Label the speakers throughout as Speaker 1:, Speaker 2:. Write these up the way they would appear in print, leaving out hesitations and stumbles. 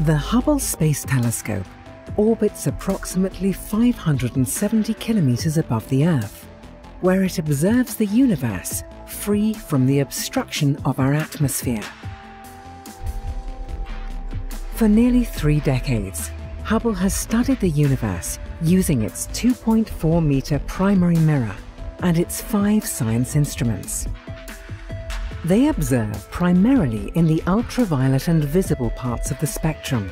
Speaker 1: The Hubble Space Telescope orbits approximately 570 kilometers above the Earth, where it observes the universe free from the obstruction of our atmosphere. For nearly 3 decades, Hubble has studied the universe using its 2.4-meter primary mirror and its 5 science instruments. They observe primarily in the ultraviolet and visible parts of the spectrum,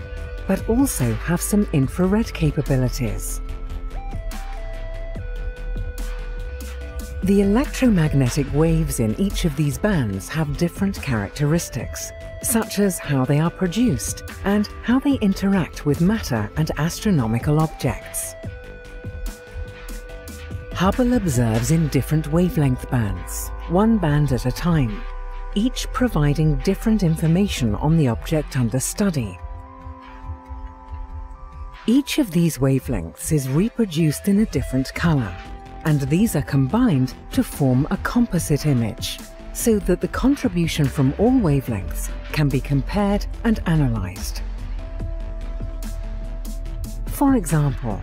Speaker 1: but also have some infrared capabilities. The electromagnetic waves in each of these bands have different characteristics, such as how they are produced and how they interact with matter and astronomical objects. Hubble observes in different wavelength bands, one band at a time, each providing different information on the object under study. Each of these wavelengths is reproduced in a different color, and these are combined to form a composite image, so that the contribution from all wavelengths can be compared and analyzed. For example,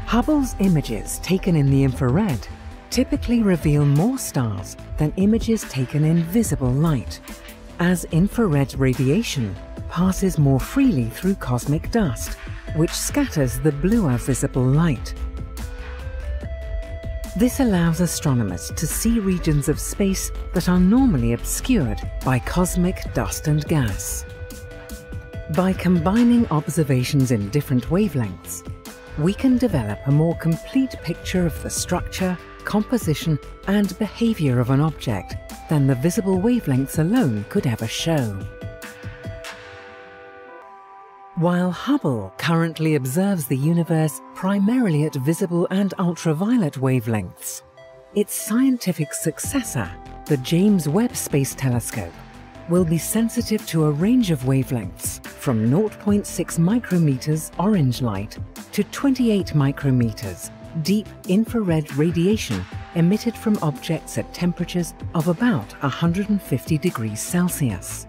Speaker 1: Hubble's images taken in the infrared typically reveal more stars than images taken in visible light, as infrared radiation passes more freely through cosmic dust, which scatters the bluer visible light. This allows astronomers to see regions of space that are normally obscured by cosmic dust and gas. By combining observations in different wavelengths, we can develop a more complete picture of the structure, composition, and behavior of an object than the visible wavelengths alone could ever show. While Hubble currently observes the universe primarily at visible and ultraviolet wavelengths, its scientific successor, the James Webb Space Telescope, will be sensitive to a range of wavelengths from 0.6 micrometers orange light to 28 micrometers deep infrared radiation emitted from objects at temperatures of about 150 degrees Celsius.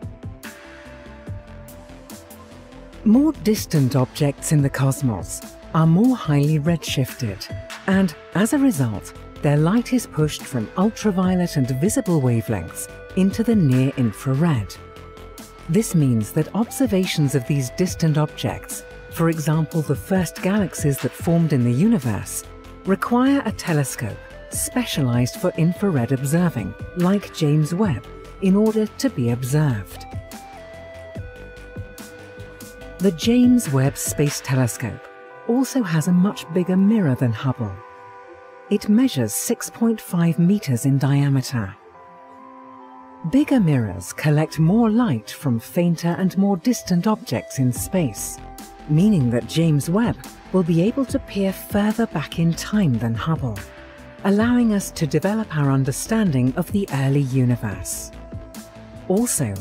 Speaker 1: More distant objects in the cosmos are more highly redshifted, and as a result, their light is pushed from ultraviolet and visible wavelengths into the near-infrared. This means that observations of these distant objects, for example the first galaxies that formed in the universe, require a telescope specialized for infrared observing, like James Webb, in order to be observed. The James Webb Space Telescope also has a much bigger mirror than Hubble. It measures 6.5 meters in diameter. Bigger mirrors collect more light from fainter and more distant objects in space, meaning that James Webb will be able to peer further back in time than Hubble, allowing us to develop our understanding of the early universe. Also,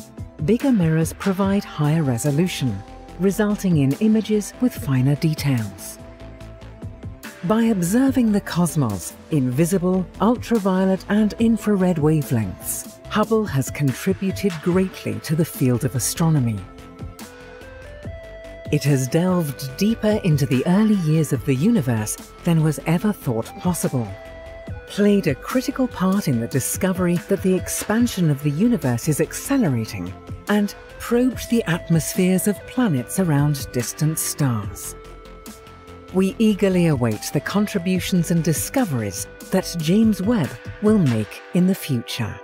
Speaker 1: bigger mirrors provide higher resolution, resulting in images with finer details. By observing the cosmos in visible, ultraviolet and infrared wavelengths, Hubble has contributed greatly to the field of astronomy. It has delved deeper into the early years of the universe than was ever thought possible, played a critical part in the discovery that the expansion of the universe is accelerating, and probed the atmospheres of planets around distant stars. We eagerly await the contributions and discoveries that James Webb will make in the future.